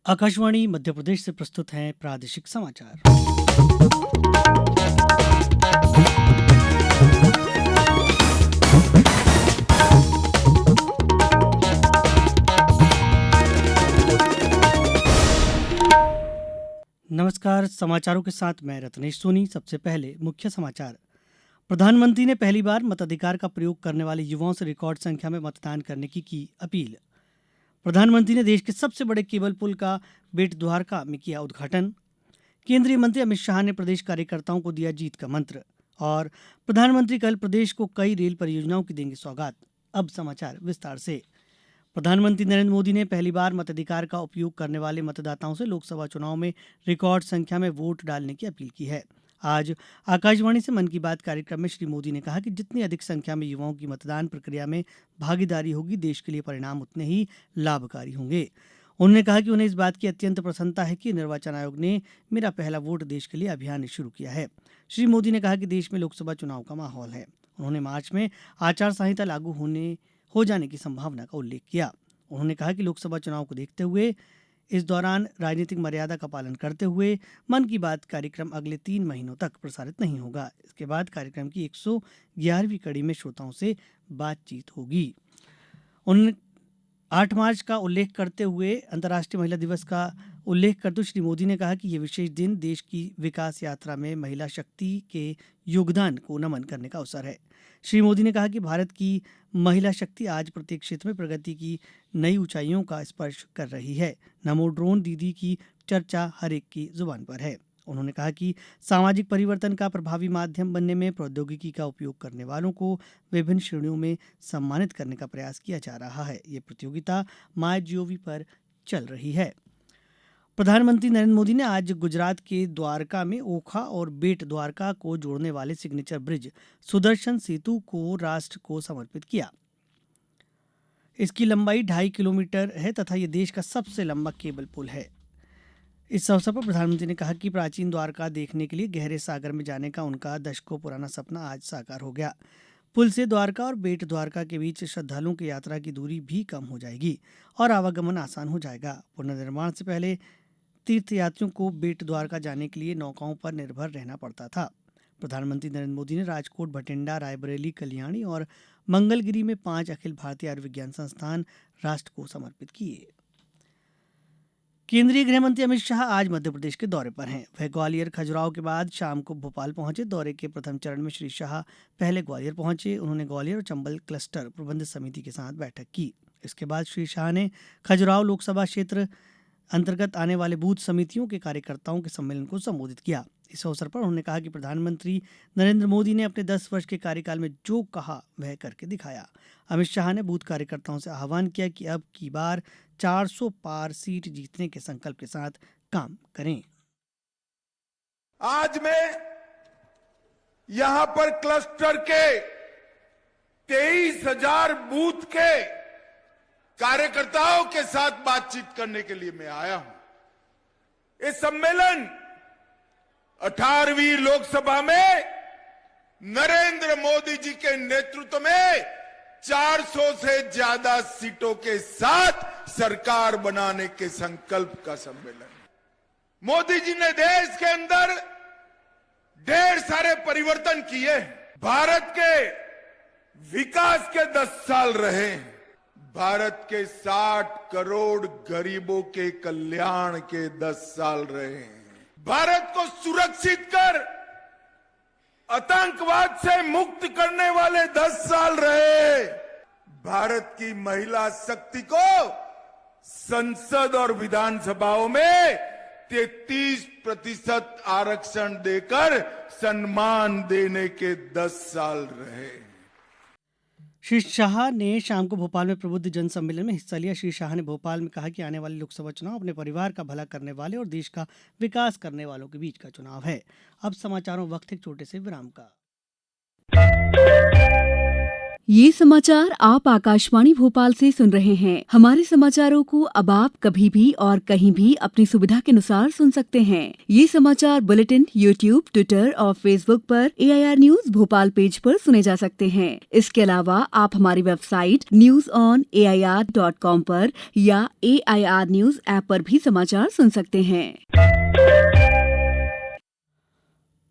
आकाशवाणी मध्य प्रदेश से प्रस्तुत हैं प्रादेशिक समाचार। नमस्कार, समाचारों के साथ मैं रत्नेश सोनी। सबसे पहले मुख्य समाचार। प्रधानमंत्री ने पहली बार मताधिकार का प्रयोग करने वाले युवाओं से रिकॉर्ड संख्या में मतदान करने की अपील। प्रधानमंत्री ने देश के सबसे बड़े केबल पुल का बेट द्वारका में किया उद्घाटन। केंद्रीय मंत्री अमित शाह ने प्रदेश कार्यकर्ताओं को दिया जीत का मंत्र। और प्रधानमंत्री कल प्रदेश को कई रेल परियोजनाओं की देंगे सौगात। अब समाचार विस्तार से। प्रधानमंत्री नरेंद्र मोदी ने पहली बार मताधिकार का उपयोग करने वाले मतदाताओं से लोकसभा चुनाव में रिकॉर्ड संख्या में वोट डालने की अपील की है। आज आकाशवाणी से मन की बात कार्यक्रम में श्री मोदी ने कहा कि जितनी अधिक संख्या में युवाओं की मतदान प्रक्रिया में भागीदारी होगी, देश के लिए परिणाम उतने ही लाभकारी होंगे। उन्होंने कहा कि उन्हें इस बात की अत्यंत प्रसन्नता है कि निर्वाचन आयोग ने मेरा पहला वोट देश के लिए अभियान शुरू किया है। श्री मोदी ने कहा कि देश में लोकसभा चुनाव का माहौल है। उन्होंने मार्च में आचार संहिता लागू हो जाने की संभावना का उल्लेख किया। उन्होंने कहा कि लोकसभा चुनाव को देखते हुए इस दौरान राजनीतिक मर्यादा का पालन करते हुए मन की बात कार्यक्रम अगले 3 महीनों तक प्रसारित नहीं होगा। इसके बाद कार्यक्रम की 111वीं कड़ी में श्रोताओं से बातचीत होगी। उन्होंने 8 मार्च का उल्लेख करते हुए अंतर्राष्ट्रीय महिला दिवस का उल्लेख करते हुए श्री मोदी ने कहा कि यह विशेष दिन देश की विकास यात्रा में महिला शक्ति के योगदान को नमन करने का अवसर है। श्री मोदी ने कहा कि भारत की महिला शक्ति आज प्रत्येक क्षेत्र में प्रगति की नई ऊंचाइयों का स्पर्श कर रही है। नमो ड्रोन दीदी की चर्चा हर एक की जुबान पर है। उन्होंने कहा कि सामाजिक परिवर्तन का प्रभावी माध्यम बनने में प्रौद्योगिकी का उपयोग करने वालों को विभिन्न श्रेणियों में सम्मानित करने का प्रयास किया जा रहा है। ये प्रतियोगिता माईजीओवी पर चल रही है। प्रधानमंत्री नरेंद्र मोदी ने आज गुजरात के द्वारका में ओखा और बेट द्वारका को जोड़ने वाले सिग्नेचर ब्रिज सुदर्शन सेतु को राष्ट्र को समर्पित किया। इसकी लंबाई 2.5 किलोमीटर है तथा यह देश का सबसे लंबा केबल पुल है। इस अवसर पर प्रधानमंत्री ने कहा कि प्राचीन द्वारका देखने के लिए गहरे सागर में जाने का उनका दशकों पुराना सपना आज साकार हो गया। पुल से द्वारका और बेट द्वारका के बीच श्रद्धालुओं की यात्रा की दूरी भी कम हो जाएगी और आवागमन आसान हो जाएगा। पुनर्निर्माण से पहले तीर्थयात्रियों को बेट द्वारका जाने के लिए नौकाओं पर निर्भर रहना पड़ता था। प्रधानमंत्री नरेंद्र मोदी ने राजकोट, भटिंडा, रायबरेली, कल्याणी और मंगलगिरी में 5 अखिल भारतीय आयुर्विज्ञान संस्थान राष्ट्र को समर्पित किए। केंद्रीय गृह मंत्री अमित शाह आज मध्य प्रदेश के दौरे पर हैं। वह ग्वालियर, खजुराहो के बाद शाम को भोपाल पहुंचे। दौरे के प्रथम चरण में श्री शाह पहले ग्वालियर पहुंचे। उन्होंने ग्वालियर और चंबल क्लस्टर प्रबंध समिति के साथ बैठक की। इसके बाद श्री शाह ने खजुराहो लोकसभा क्षेत्र अंतर्गत आने वाले बूथ समितियों के कार्यकर्ताओं के सम्मेलन को संबोधित किया। इस अवसर पर उन्होंने कहा कि प्रधानमंत्री नरेंद्र मोदी ने अपने 10 वर्ष के कार्यकाल में जो कहा वह करके दिखाया। अमित शाह ने बूथ कार्यकर्ताओं से आह्वान किया कि अब की बार 400 पार सीट जीतने के संकल्प के साथ काम करें। आज मैं यहां पर क्लस्टर के 23,000 बूथ के कार्यकर्ताओं के साथ बातचीत करने के लिए मैं आया हूं। ये सम्मेलन 18वीं लोकसभा में नरेंद्र मोदी जी के नेतृत्व में 400 से ज्यादा सीटों के साथ सरकार बनाने के संकल्प का सम्मेलन। मोदी जी ने देश के अंदर ढेर सारे परिवर्तन किए। भारत के विकास के 10 साल रहे हैं। भारत के 60 करोड़ गरीबों के कल्याण के 10 साल रहे हैं। भारत को सुरक्षित कर आतंकवाद से मुक्त करने वाले 10 साल रहे। भारत की महिला शक्ति को संसद और विधानसभाओं में 33% आरक्षण देकर सम्मान देने के 10 साल रहे। श्री शाह ने शाम को भोपाल में प्रबुद्ध जन सम्मेलन में हिस्सा लिया। श्री शाह ने भोपाल में कहा कि आने वाले लोकसभा चुनाव अपने परिवार का भला करने वाले और देश का विकास करने वालों के बीच का चुनाव है। अब समाचारों वक्त एक छोटे से विराम का। ये समाचार आप आकाशवाणी भोपाल से सुन रहे हैं। हमारे समाचारों को अब आप कभी भी और कहीं भी अपनी सुविधा के अनुसार सुन सकते हैं। ये समाचार बुलेटिन यूट्यूब, ट्विटर और फेसबुक पर AIR न्यूज भोपाल पेज पर सुने जा सकते हैं। इसके अलावा आप हमारी वेबसाइट newsonair.com पर या AIR न्यूज ऐप पर भी समाचार सुन सकते हैं।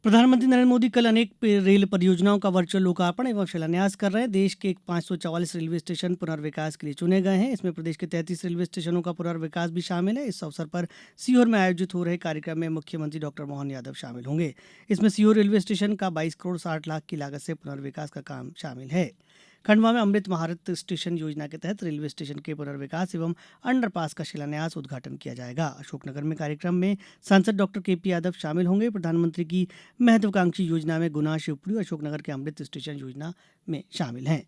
प्रधानमंत्री नरेंद्र मोदी कल अनेक रेल परियोजनाओं का वर्चुअल लोकार्पण एवं शिलान्यास कर रहे हैं। देश के 544 रेलवे स्टेशन पुनर्विकास के लिए चुने गए हैं। इसमें प्रदेश के 33 रेलवे स्टेशनों का पुनर्विकास भी शामिल है। इस अवसर पर सीहोर में आयोजित हो रहे कार्यक्रम में मुख्यमंत्री डॉक्टर मोहन यादव शामिल होंगे। इसमें सीहोर रेलवे स्टेशन का 22 करोड़ 60 लाख की लागत से पुनर्विकास का काम शामिल है। खंडवा में अमृत भारत स्टेशन योजना के तहत रेलवे स्टेशन के पुनर्विकास एवं अंडरपास का शिलान्यास उद्घाटन किया जाएगा। अशोकनगर में कार्यक्रम में सांसद डॉक्टर KP यादव शामिल होंगे। प्रधानमंत्री की महत्वाकांक्षी योजना में गुना, शिवपुरी, अशोकनगर के अमृत स्टेशन योजना में शामिल हैं।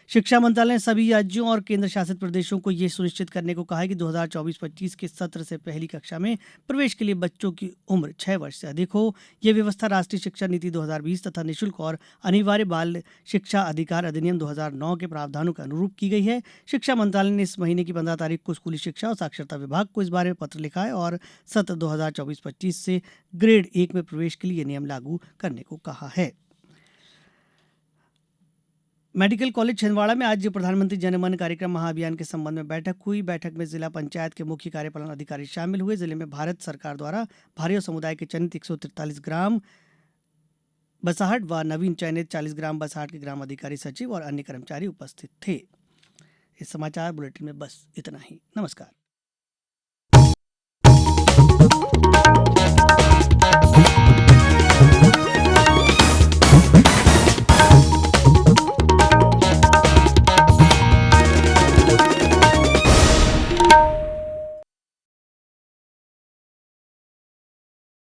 शिक्षा मंत्रालय ने सभी राज्यों और केंद्र शासित प्रदेशों को यह सुनिश्चित करने को कहा है कि 2024-25 के सत्र से पहली कक्षा में प्रवेश के लिए बच्चों की उम्र 6 वर्ष से अधिक हो। यह व्यवस्था राष्ट्रीय शिक्षा नीति 2020 तथा निःशुल्क और अनिवार्य बाल शिक्षा अधिकार अधिनियम 2009 के प्रावधानों के अनुरूप की गई है। शिक्षा मंत्रालय ने इस महीने की 15 तारीख को स्कूली शिक्षा और साक्षरता विभाग को इस बारे में पत्र लिखा है और सत्र 2024-25 से ग्रेड 1 में प्रवेश के लिए नियम लागू करने को कहा है। मेडिकल कॉलेज छिंदवाड़ा में आज प्रधानमंत्री जनमन कार्यक्रम महाअभियान के संबंध में बैठक हुई। बैठक में जिला पंचायत के मुख्य कार्यपालन अधिकारी शामिल हुए। जिले में भारत सरकार द्वारा भारियों समुदाय के चयनित 143 ग्राम बसाहट व नवीन चयनित 40 ग्राम बसाहट के ग्राम अधिकारी, सचिव और अन्य कर्मचारी उपस्थित थे। इस समाचार बुलेटिन में बस इतना ही। नमस्कार।